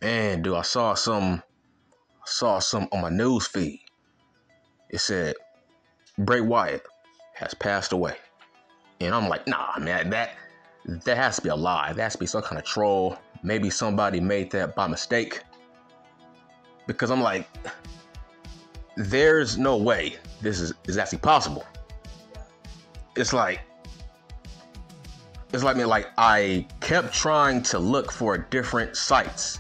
Man, dude, I saw some on my news feed. It said Bray Wyatt has passed away. And I'm like, nah, man, that has to be a lie. That has to be some kind of troll. Maybe somebody made that by mistake. Because I'm like, there's no way this is actually possible. It's like man, like I kept trying to look for different sites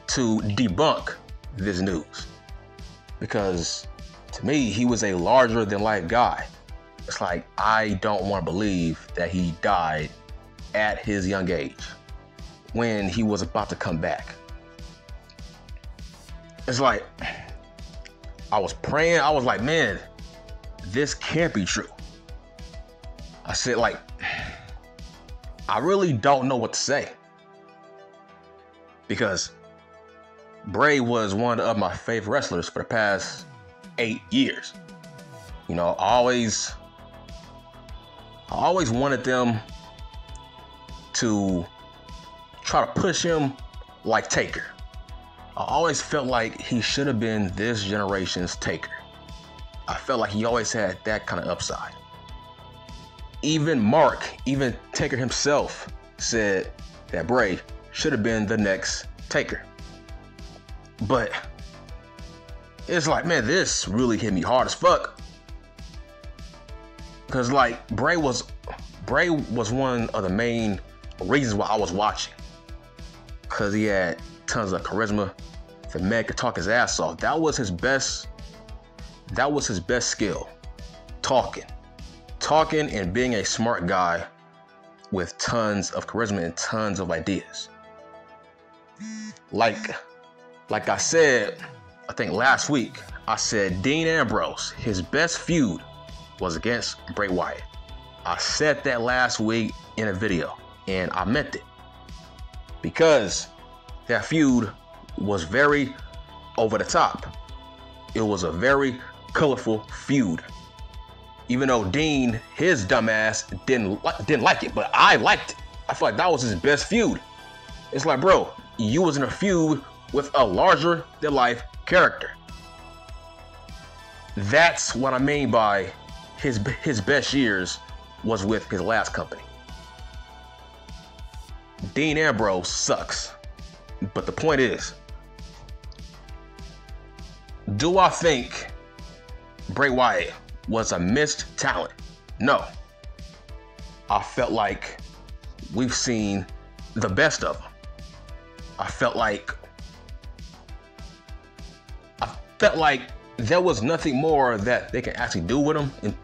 to debunk this news. Because to me, he was a larger than life guy. It's like, I don't want to believe that he died at his young age when he was about to come back. It's like, I was praying. I was like, man, this can't be true. I said, like, I really don't know what to say. Because Bray was one of my favorite wrestlers for the past 8 years. You know, I always wanted them to try to push him like Taker. I always felt like he should have been this generation's Taker. I felt like he always had that kind of upside. Even Taker himself said that Bray should have been the next Taker. But it's like, man, this really hit me hard as fuck. Because like Bray was one of the main reasons why I was watching. Because he had tons of charisma. The man could talk his ass off. That was his best skill. Talking and being a smart guy with tons of charisma and tons of ideas. Like I said, I think last week, I said Dean Ambrose, his best feud was against Bray Wyatt. I said that last week in a video, and I meant it. Because that feud was very over the top. It was a very colorful feud. Even though Dean, his dumbass, didn't like it, but I liked it. I feel like that was his best feud. It's like, bro, you was in a feud with a larger than life character. That's what I mean by his best years was with his last company. Dean Ambrose sucks. But the point is, do I think Bray Wyatt was a missed talent? No. I felt like we've seen the best of him. I felt like there was nothing more that they can actually do with him in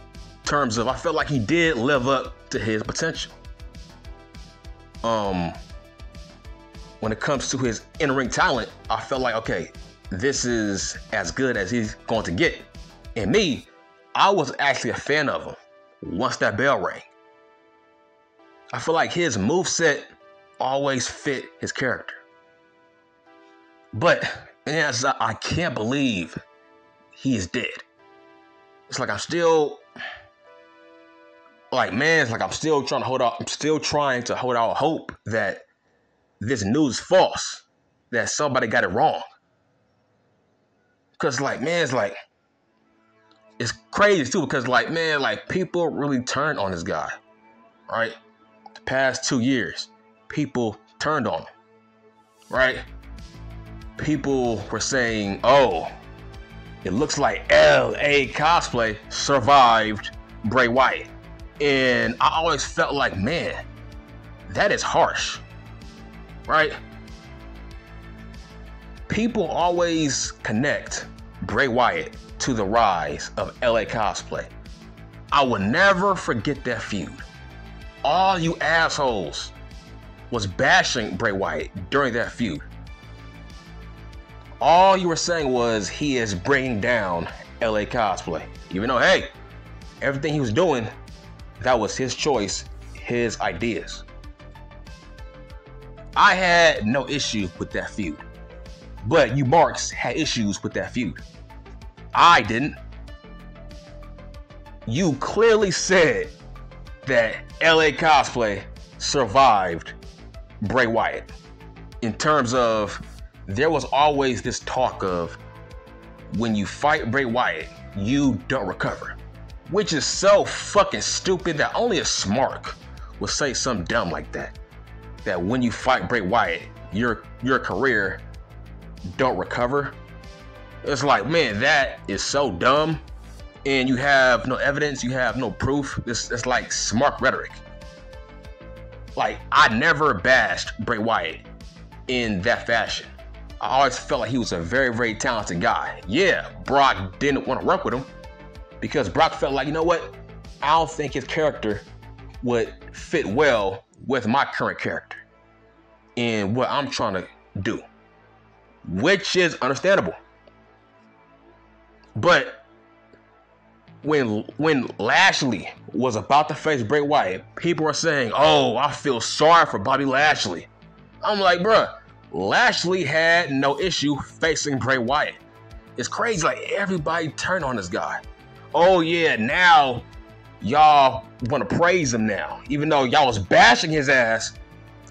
terms of, I felt like he did live up to his potential. When it comes to his in-ring talent, I felt like, okay, this is as good as he's going to get. And me, I was actually a fan of him once that bell rang. I feel like his moveset always fit his character. But man, I can't believe he is dead. It's like I'm still trying to hold out. I'm still trying to hold out hope that this news is false, that somebody got it wrong. Because like, man, it's crazy too, because like, man, like people really turned on this guy, right? The past 2 years, people turned on him, right? People were saying, oh, it looks like LA Cosplay survived Bray Wyatt. And I always felt like, man, that is harsh, right? People always connect Bray Wyatt to the rise of LA Cosplay. I will never forget that feud. All you assholes was bashing Bray Wyatt during that feud. All you were saying was he is bringing down LA Cosplay. Even though, hey, everything he was doing, that was his choice, his ideas. I had no issue with that feud. But you marks had issues with that feud. I didn't. You clearly said that LA Cosplay survived Bray Wyatt in terms of there was always this talk of when you fight Bray Wyatt, you don't recover. Which is so fucking stupid that only a smart would say something dumb like that. That when you fight Bray Wyatt, your career don't recover. It's like, man, that is so dumb. And you have no evidence, you have no proof. It's like smart rhetoric. Like, I never bashed Bray Wyatt in that fashion. I always felt like he was a very, very talented guy. Yeah, Brock didn't want to work with him because Brock felt like, you know what? I don't think his character would fit well with my current character and what I'm trying to do, which is understandable. But when Lashley was about to face Bray Wyatt, people were saying, oh, I feel sorry for Bobby Lashley. I'm like, bruh, Lashley had no issue facing Bray Wyatt. It's crazy, like everybody turned on this guy. Oh yeah, now y'all want to praise him now, even though y'all was bashing his ass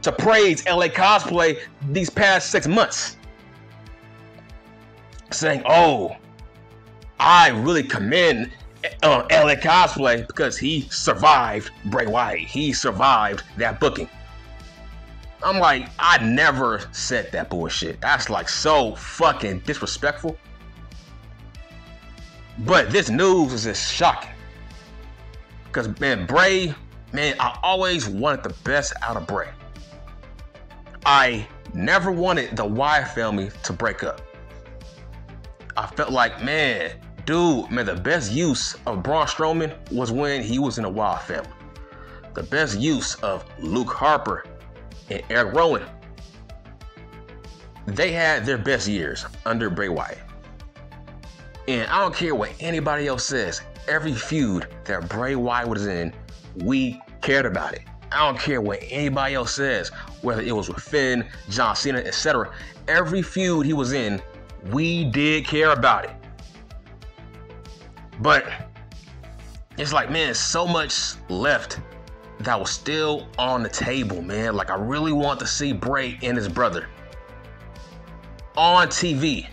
to praise LA Cosplay these past 6 months. Saying, oh, I really commend LA Cosplay because he survived Bray Wyatt. He survived that booking. I'm like, I never said that bullshit. That's like so fucking disrespectful. But this news is just shocking. Because, man, Bray, man, I always wanted the best out of Bray. I never wanted the Wyatt family to break up. I felt like, man, dude, man, the best use of Braun Strowman was when he was in the Wyatt family. The best use of Luke Harper and Eric Rowan, they had their best years under Bray Wyatt. And I don't care what anybody else says, every feud that Bray Wyatt was in, we cared about it. I don't care what anybody else says, whether it was with Finn, John Cena, etc. Every feud he was in, we did care about it. But it's like, man, so much left that was still on the table, man. Like, I really want to see Bray and his brother on TV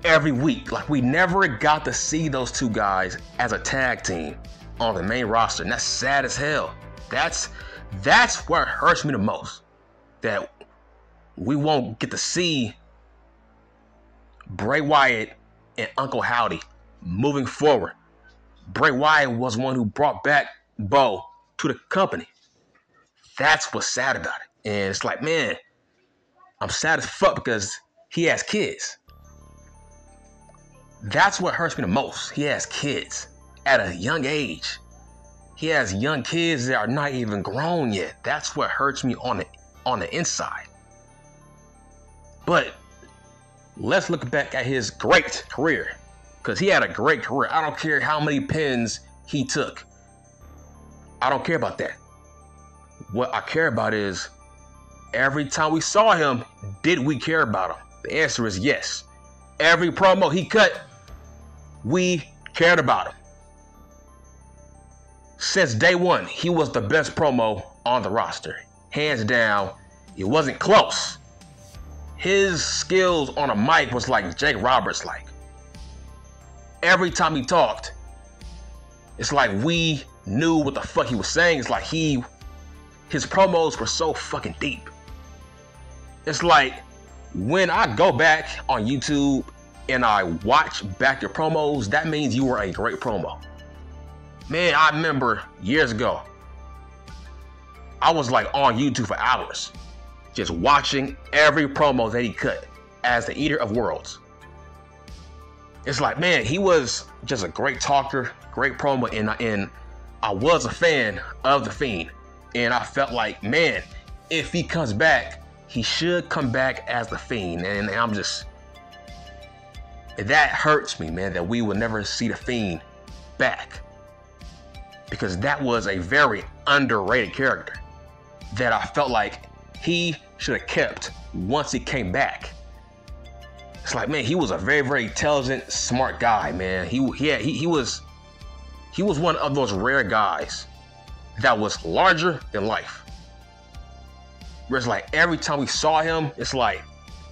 every week. Like, we never got to see those two guys as a tag team on the main roster, and that's sad as hell. That's what hurts me the most, that we won't get to see Bray Wyatt and Uncle Howdy moving forward. Bray Wyatt was one who brought back Bo to the company. That's what's sad about it. And it's like, man, I'm sad as fuck because he has kids. That's what hurts me the most. He has kids at a young age. He has young kids that are not even grown yet. That's what hurts me on the inside. But let's look back at his great career, because he had a great career. I don't care how many pins he took. I don't care about that. What I care about is every time we saw him, did we care about him? The answer is yes. Every promo he cut, we cared about him. Since day one, he was the best promo on the roster. Hands down, it wasn't close. His skills on a mic was like Jake Roberts like. Every time he talked, it's like we knew what the fuck he was saying. It's like his promos were so fucking deep. It's like when I go back on YouTube and I watch back your promos, that means you were a great promo. Man, I remember years ago, I was like on YouTube for hours, just watching every promo that he cut as the Eater of Worlds. It's like, man, he was just a great talker, great promo, and I was a fan of The Fiend. And I felt like, man, if he comes back, he should come back as The Fiend. And I'm just, that hurts me, man, that we will never see The Fiend back. Because that was a very underrated character that I felt like he should have kept once he came back. It's like, man, he was a very, very intelligent, smart guy, man. He was one of those rare guys that was larger than life. Where it's like every time we saw him, it's like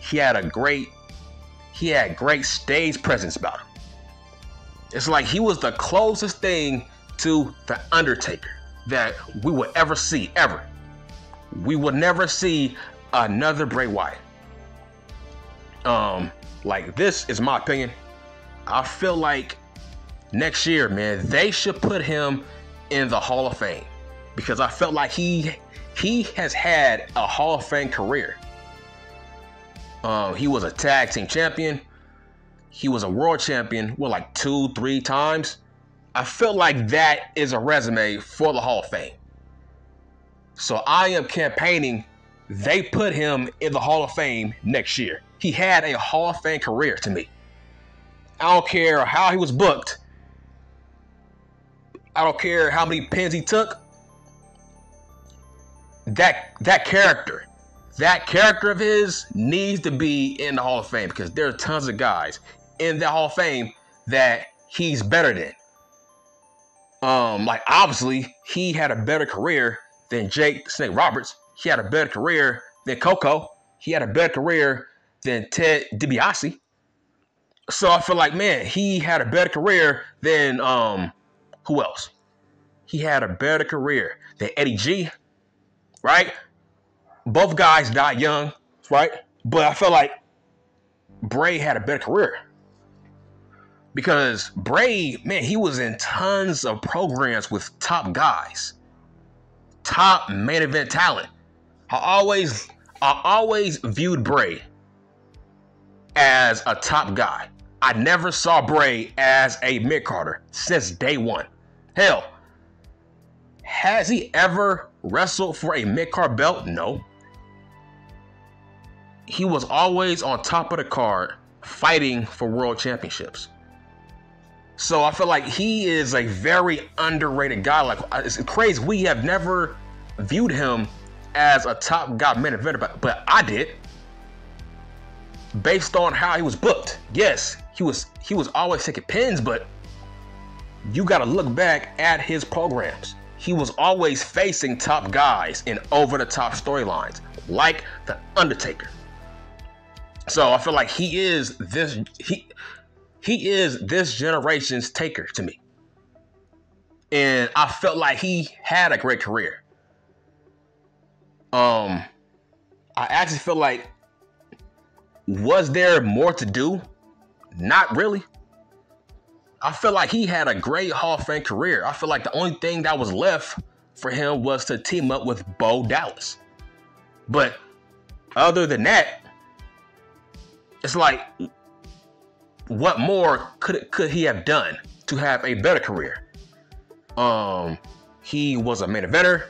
he had great stage presence about him. It's like he was the closest thing to the Undertaker that we would ever see, ever. We would never see another Bray Wyatt. Like, this is my opinion. I feel like next year, man, they should put him in the Hall of Fame, because I felt like he has had a Hall of Fame career. He was a tag team champion. He was a world champion, well, like 2-3 times. I feel like that is a resume for the Hall of Fame. So I am campaigning they put him in the Hall of Fame next year. He had a Hall of Fame career to me. I don't care how he was booked. I don't care how many pins he took. That character of his needs to be in the Hall of Fame, because there are tons of guys in the Hall of Fame that he's better than. Like, obviously, he had a better career than Jake Snake Roberts. He had a better career than Coco. He had a better career than Ted DiBiase. So I feel like, man, he had a better career than who else? He had a better career than Eddie G, right? Both guys died young, right? But I feel like Bray had a better career, because Bray, man, he was in tons of programs with top guys, top main event talent. I always viewed Bray as a top guy. I never saw Bray as a mid-carder since day one. Hell, has he ever wrestled for a mid-card belt? No. He was always on top of the card fighting for world championships. So I feel like he is a very underrated guy. Like, it's crazy. We have never viewed him as a top guy main eventer, but I did. Based on how he was booked. Yes, he was always taking pins, but you got to look back at his programs. He was always facing top guys in over-the-top storylines, like The Undertaker. So I feel like he is this generation's Taker to me. And I felt like he had a great career. I actually feel like, was there more to do? Not really. I feel like he had a great Hall of Fame career. I feel like the only thing that was left for him was to team up with Bo Dallas. But other than that, it's like, what more could he have done to have a better career? He was a main eventer,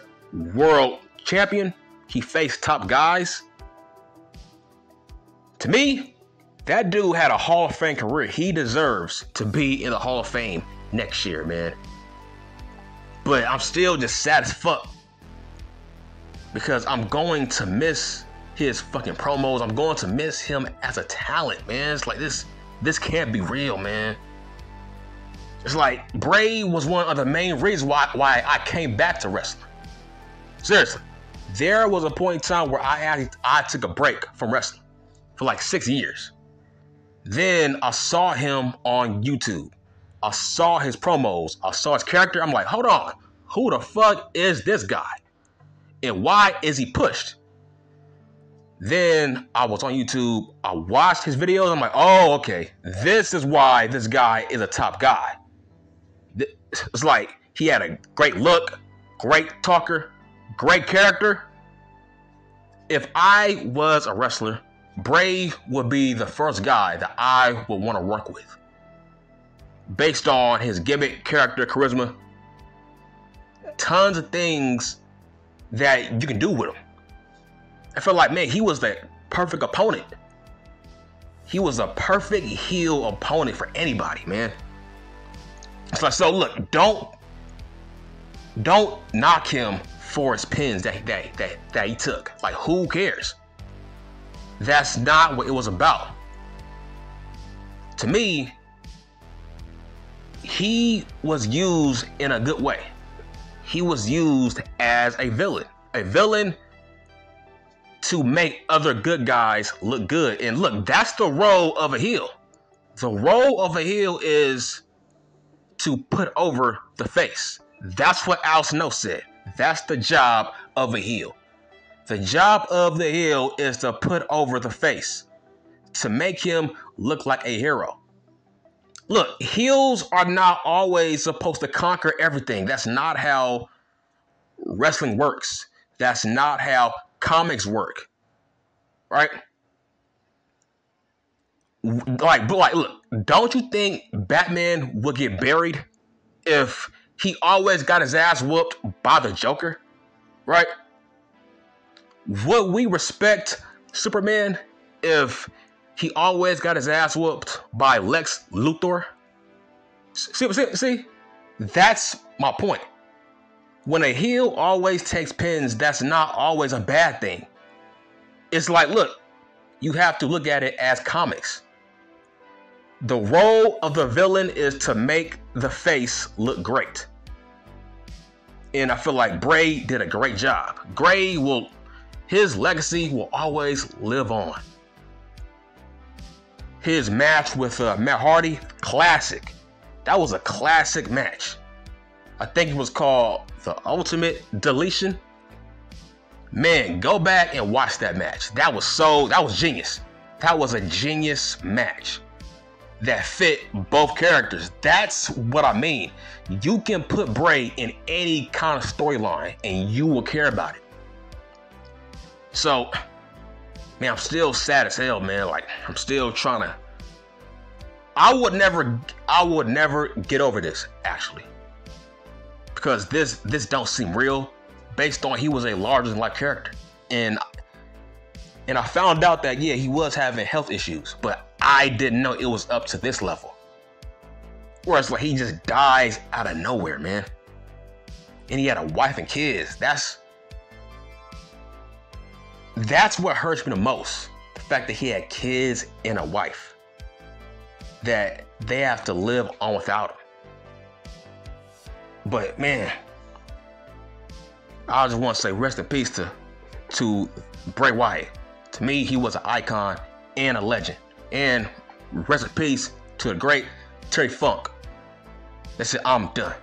world champion. He faced top guys. To me, that dude had a Hall of Fame career. He deserves to be in the Hall of Fame next year, man. But I'm still just sad as fuck, because I'm going to miss his fucking promos. I'm going to miss him as a talent, man. It's like, this can't be real, man. It's like, Bray was one of the main reasons why I came back to wrestling. Seriously. There was a point in time where I took a break from wrestling for like 6 years. Then I saw him on YouTube. I saw his promos. I saw his character. I'm like, hold on. Who the fuck is this guy? And why is he pushed? Then I was on YouTube. I watched his videos. I'm like, oh, okay. This is why this guy is a top guy. It's like, he had a great look, great talker, great character. If I was a wrestler, Bray would be the first guy that I would want to work with, based on his gimmick, character, charisma. Tons of things that you can do with him. I feel like, man, he was the perfect opponent. He was a perfect heel opponent for anybody, man. It's like, so look, don't knock him for his pins that he took. Like, who cares? That's not what it was about. To me, he was used in a good way. He was used as a villain. A villain to make other good guys look good. And look, that's the role of a heel. The role of a heel is to put over the face. That's what Al Snow said. That's the job of a heel. The job of the heel is to put over the face, to make him look like a hero. Look, heels are not always supposed to conquer everything. That's not how wrestling works. That's not how comics work, right? Like, look, don't you think Batman would get buried if he always got his ass whooped by the Joker, right? Would we respect Superman if he always got his ass whooped by Lex Luthor? See? That's my point. When a heel always takes pins, that's not always a bad thing. It's like, look, you have to look at it as comics. The role of the villain is to make the face look great. And I feel like Bray did a great job. His legacy will always live on. His match with Matt Hardy, classic. That was a classic match. I think it was called The Ultimate Deletion. Man, go back and watch that match. That was genius. That was a genius match that fit both characters. That's what I mean. You can put Bray in any kind of storyline and you will care about it. So, man, I'm still sad as hell, man. Like, I'm still trying to. I would never get over this, actually, because this don't seem real, based on he was a larger than life character, and I found out that, yeah, he was having health issues, but I didn't know it was up to this level. Whereas, like, he just dies out of nowhere, man, and he had a wife and kids. That's what hurts me the most. The fact that he had kids and a wife that they have to live on without him. But man, I just want to say rest in peace to Bray Wyatt. To me, he was an icon and a legend. And rest in peace to the great Terry Funk. That's it, I'm done.